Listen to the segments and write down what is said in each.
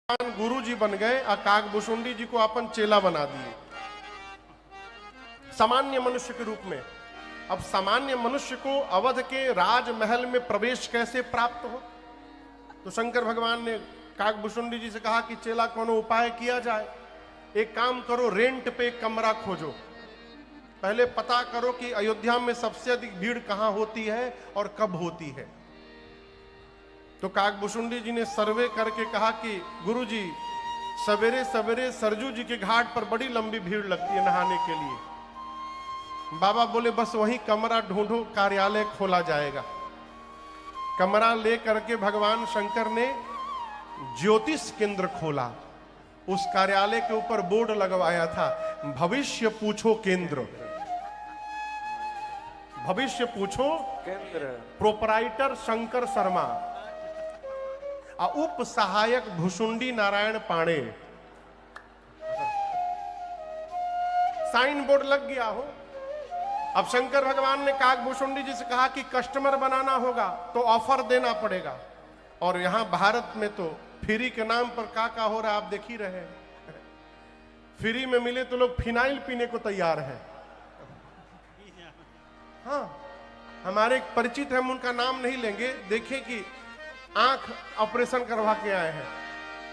गुरु जी बन गए और काकभूषुंडी जी को अपन चेला बना दिए सामान्य मनुष्य के रूप में। अब सामान्य मनुष्य को अवध के राजमहल में प्रवेश कैसे प्राप्त हो, तो शंकर भगवान ने काकभूषुंडी जी से कहा कि चेला कोनो उपाय किया जाए। एक काम करो, रेंट पे एक कमरा खोजो, पहले पता करो कि अयोध्या में सबसे अधिक भीड़ कहां होती है और कब होती है। तो काकभूषुंडी जी ने सर्वे करके कहा कि गुरुजी, सवेरे सवेरे सरजू जी के घाट पर बड़ी लंबी भीड़ लगती है नहाने के लिए। बाबा बोले बस वहीं कमरा ढूंढो, कार्यालय खोला जाएगा। कमरा ले करके भगवान शंकर ने ज्योतिष केंद्र खोला। उस कार्यालय के ऊपर बोर्ड लगवाया था, भविष्य पूछो केंद्र, भविष्य पूछो केंद्र, प्रोपराइटर शंकर शर्मा, उप सहायक भूषुंडी नारायण पांडे। साइन बोर्ड लग गया हो। अब शंकर भगवान ने काकभूषुंडी जी से कहा कि कस्टमर बनाना होगा तो ऑफर देना पड़ेगा, और यहां भारत में तो फ्री के नाम पर का हो रहा है आप देख ही रहे हैं। फ्री में मिले तो लोग फिनाइल पीने को तैयार है। हाँ, हमारे एक परिचित हैं, हम उनका नाम नहीं लेंगे, देखे कि आंख ऑपरेशन करवा के आए हैं।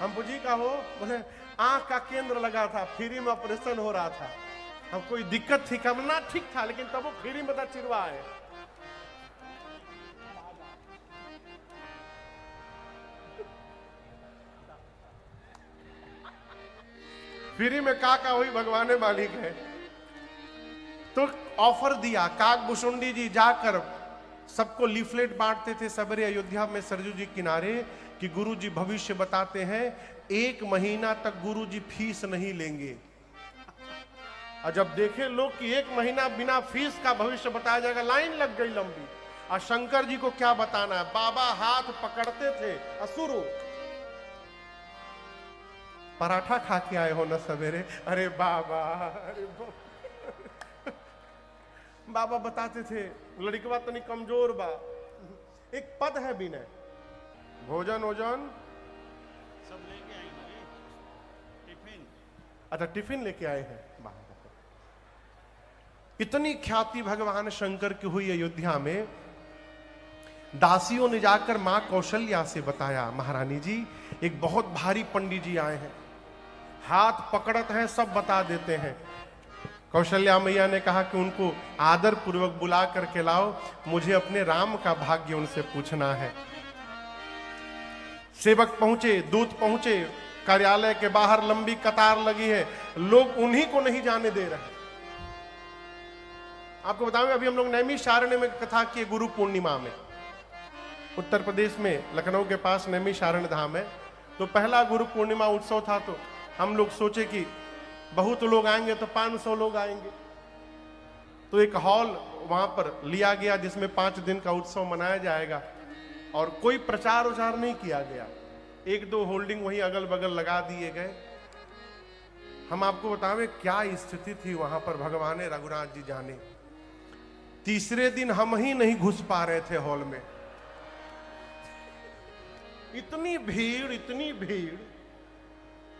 हम पूछी का हो, बोले आंख का केंद्र लगा था, फ्री में ऑपरेशन हो रहा था। हम कोई दिक्कत थी क्या? ना ठीक था, लेकिन तब वो फ्री में चिरवा है। फ्री में का हुई भगवान मालिक है। तो ऑफर दिया, काकभूषुंडी जी जाकर सबको लीफलेट बांटते थे सवेरे अयोध्या में सरजू जी किनारे कि गुरु जी भविष्य बताते हैं, 1 महीना तक गुरु जी फीस नहीं लेंगे। और जब देखे लोग कि 1 महीना बिना फीस का भविष्य बताया जाएगा, लाइन लग गई लंबी। और शंकर जी को क्या बताना है, बाबा हाथ पकड़ते थे। असुरु पराठा खा के आए हो ना सवेरे, अरे बाबा, अरे बाबा। बाबा बताते थे लड़कवा तनी कमजोर बा, एक पद है विनय, भोजन ओजन सब लेके आएंगे, टिफिन। अच्छा टिफिन लेके आए हैं। इतनी ख्याति भगवान शंकर की हुई अयोध्या में। दासियों ने जाकर मां कौशल्या से बताया, महारानी जी एक बहुत भारी पंडित जी आए हैं, हाथ पकड़त हैं, सब बता देते हैं। कौशल्या मैया ने कहा कि उनको आदर पूर्वक बुला करके लाओ, मुझे अपने राम का भाग्य उनसे पूछना है। सेवक पहुंचे, दूत पहुंचे, कार्यालय के बाहर लंबी कतार लगी है, लोग उन्हीं को नहीं जाने दे रहे। आपको बताऊं, अभी हम लोग नैमिषारण्य में कथा किए गुरु पूर्णिमा में, उत्तर प्रदेश में लखनऊ के पास नैमिषारण्य धाम है। तो पहला गुरु पूर्णिमा उत्सव था, तो हम लोग सोचे कि बहुत लोग आएंगे तो 500 लोग आएंगे। तो एक हॉल वहां पर लिया गया जिसमें 5 दिन का उत्सव मनाया जाएगा, और कोई प्रचार उचार नहीं किया गया। 1-2 होल्डिंग वहीं अगल बगल लगा दिए गए। हम आपको बतावें क्या स्थिति थी वहां पर, भगवान रघुनाथ जी जाने। तीसरे दिन हम ही नहीं घुस पा रहे थे हॉल में, इतनी भीड़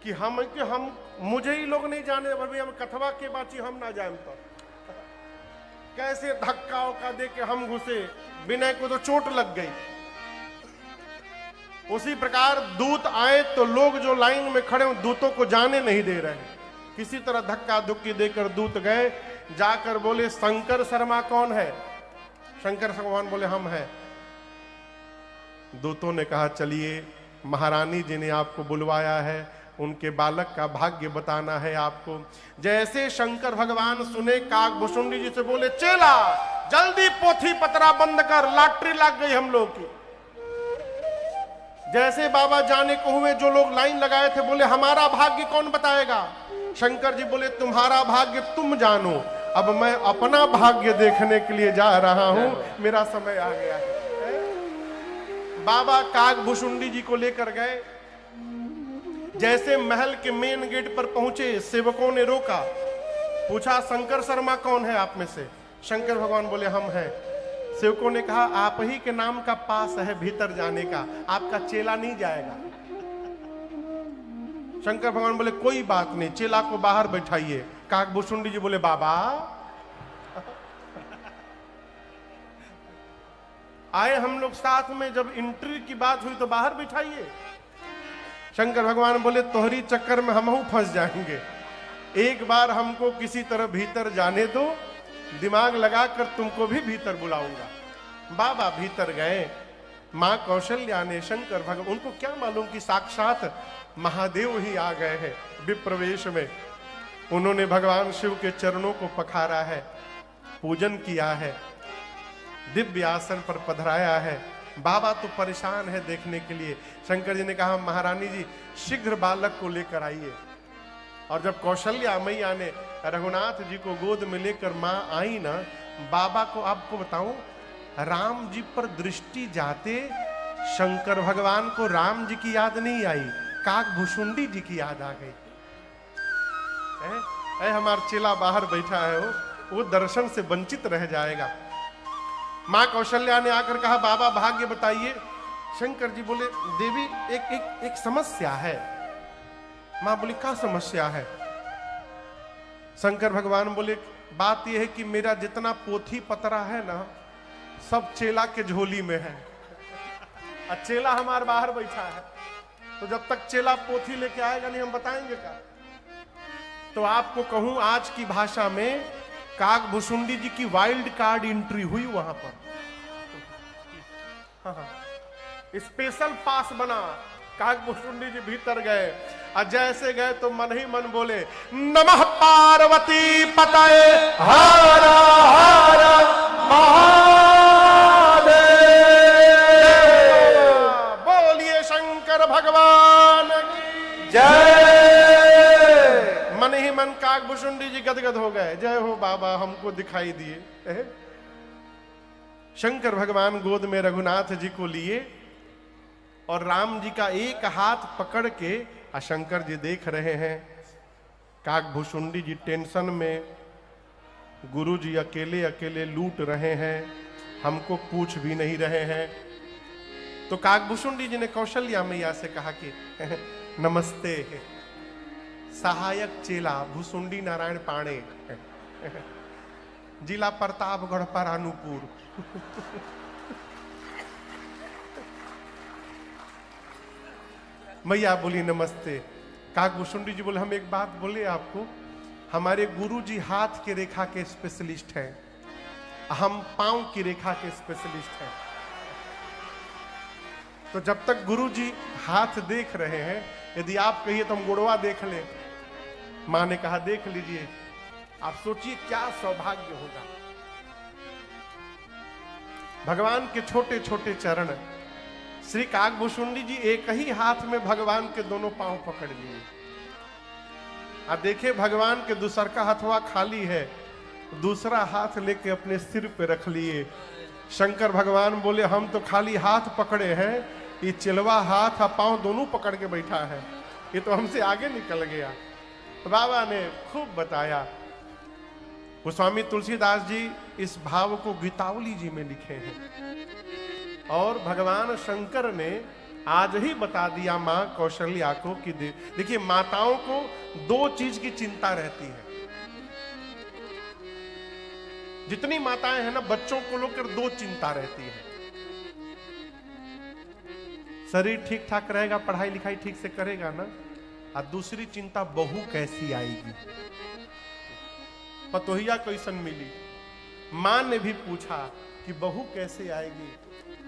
कि हम मुझे ही लोग नहीं जाने, भाई हम कथवा के बाची हम ना जाए। तो कैसे धक्का उक्का दे के हम घुसे, विनय को तो चोट लग गई। उसी प्रकार दूत आए तो लोग जो लाइन में खड़े हैं दूतों को जाने नहीं दे रहे। किसी तरह धक्का धुक्की देकर दूत गए, जाकर बोले शंकर शर्मा कौन है? शंकर भगवान बोले हम हैं। दूतों ने कहा चलिए, महारानी जी ने आपको बुलवाया है, उनके बालक का भाग्य बताना है आपको। जैसे शंकर भगवान सुने, काकभूषुंडी जी से बोले चेला जल्दी पोथी पतरा बंद कर, लॉटरी लग गई हम लोग की। जैसे बाबा जाने को हुए, जो लोग लाइन लगाए थे बोले हमारा भाग्य कौन बताएगा? शंकर जी बोले तुम्हारा भाग्य तुम जानो, अब मैं अपना भाग्य देखने के लिए जा रहा हूं, मेरा समय आ गया है। बाबा काकभूषुंडी जी को लेकर गए। जैसे महल के मेन गेट पर पहुंचे, सेवकों ने रोका, पूछा शंकर शर्मा कौन है आप में से? शंकर भगवान बोले हम हैं। सेवकों ने कहा आप ही के नाम का पास है भीतर जाने का, आपका चेला नहीं जाएगा। शंकर भगवान बोले कोई बात नहीं, चेला को बाहर बैठाइए। काकभूषुंडी जी बोले बाबा आए हम लोग साथ में, जब इंट्री की बात हुई तो बाहर बिठाइए। शंकर भगवान बोले तोहरी चक्कर में हम फंस जाएंगे, एक बार हमको किसी तरह भीतर जाने दो, दिमाग लगाकर तुमको भी भीतर बुलाऊंगा। बाबा भीतर गए। मां कौशल्या ने शंकर भगवान, उनको क्या मालूम कि साक्षात महादेव ही आ गए हैं विप्रवेश में। उन्होंने भगवान शिव के चरणों को पखारा है, पूजन किया है, दिव्य आसन पर पधराया है। बाबा तो परेशान है देखने के लिए। शंकर जी ने कहा महारानी जी शीघ्र बालक को लेकर आइए। और जब कौशल्या मैया ने रघुनाथ जी को गोद में लेकर मां आई ना, बाबा को आपको बताऊं, राम जी पर दृष्टि जाते शंकर भगवान को राम जी की याद नहीं आई, काकभूषुंडी जी की याद आ गई। हमारा चेला बाहर बैठा है, वो दर्शन से वंचित रह जाएगा। मां कौशल्या ने आकर कहा बाबा भाग्य बताइए। शंकर जी बोले देवी एक समस्या है। मां बोली क्या समस्या है? शंकर भगवान बोले बात यह है कि मेरा जितना पोथी पतरा है ना, सब चेला के झोली में है। और चेला हमारे बाहर बैठा है, तो जब तक चेला पोथी लेके आएगा नहीं हम बताएंगे क्या। तो आपको कहूं आज की भाषा में काकभूषुंडी जी की वाइल्ड कार्ड एंट्री हुई वहां पर। हाँ, स्पेशल पास बना। काकभूषुंडी जी भीतर गए और जैसे गए तो मन ही मन बोले नमः पार्वती पतये हर हर महादेव। बोलिए शंकर भगवान की जय। मन ही मन काकभूषुंडी जी गदगद हो गए। जय हो बाबा, हमको दिखाई दिए। शंकर भगवान गोद में रघुनाथ जी को लिए और राम जी का एक हाथ पकड़ के शंकर जी देख रहे हैं। काकभूषुंडी जी टेंशन में, गुरु जी अकेले अकेले लूट रहे हैं, हमको पूछ भी नहीं रहे हैं। तो काकभूषुंडी जी ने कौशल्या मैया से कहा कि नमस्ते सहायक चेला भूसुंडी नारायण पाणे, जिला प्रतापगढ़ परानुपुर। मैया बोली नमस्ते। काकभूषुंडी जी बोले हम एक बात बोले आपको, हमारे गुरु जी हाथ की रेखा के स्पेशलिस्ट हैं, हम पांव की रेखा के स्पेशलिस्ट हैं। तो जब तक गुरु जी हाथ देख रहे हैं, यदि आप कहिए तो हम गुड़वा देख लें। मां ने कहा देख लीजिए। आप सोचिए क्या सौभाग्य होगा। भगवान के छोटे छोटे चरण। श्री काकभूषुंडी जी एक ही हाथ में भगवान के दोनों पांव पकड़ लिए। अब देखिए भगवान के दूसर का हथवा खाली है, दूसरा हाथ लेके अपने सिर पे रख लिए। शंकर भगवान बोले हम तो खाली हाथ पकड़े हैं, ये चिलवा हाथ और पांव दोनों पकड़ के बैठा है, ये तो हमसे आगे निकल गया। तो बाबा ने खूब बताया। गोस्वामी तुलसीदास जी इस भाव को गीतावली जी में लिखे हैं और भगवान शंकर ने आज ही बता दिया मां कौशल्या को कि देखिए माताओं को दो चीज की चिंता रहती है। जितनी माताएं हैं ना, बच्चों को लेकर दो चिंता रहती है। शरीर ठीक ठाक रहेगा, पढ़ाई लिखाई ठीक से करेगा ना, और दूसरी चिंता बहू कैसी आएगी, पतोहिया कैसन मिली। मां ने भी पूछा कि बहू कैसे आएगी,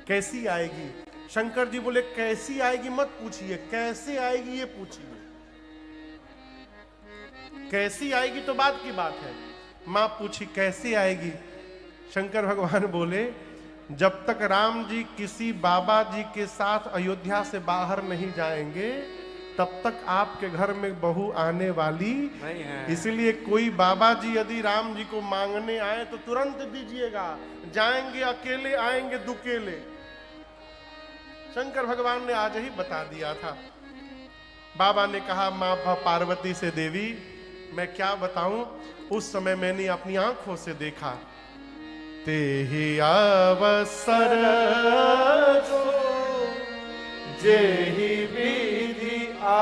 कैसी आएगी। शंकर जी बोले कैसी आएगी मत पूछिए, कैसे आएगी ये पूछिए। कैसी आएगी तो बात की बात है, मां पूछी कैसे आएगी। शंकर भगवान बोले जब तक राम जी किसी बाबा जी के साथ अयोध्या से बाहर नहीं जाएंगे तब तक आपके घर में बहू आने वाली नहीं है। इसलिए कोई बाबा जी यदि राम जी को मांगने आए तो तुरंत दीजिएगा, जाएंगे अकेले आएंगे दुकेले। शंकर भगवान ने आज ही बता दिया था। बाबा ने कहा मां पार्वती से देवी मैं क्या बताऊं, उस समय मैंने अपनी आंखों से देखा। ते ही अवसर जे ही विधि आ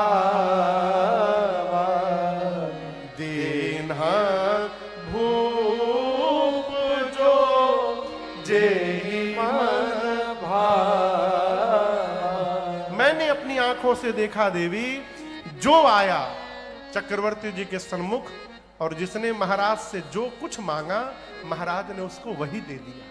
से ही मन भावा। मैंने अपनी आंखों से देखा देवी, जो आया चक्रवर्ती जी के सन्मुख और जिसने महाराज से जो कुछ मांगा महाराज ने उसको वही दे दिया।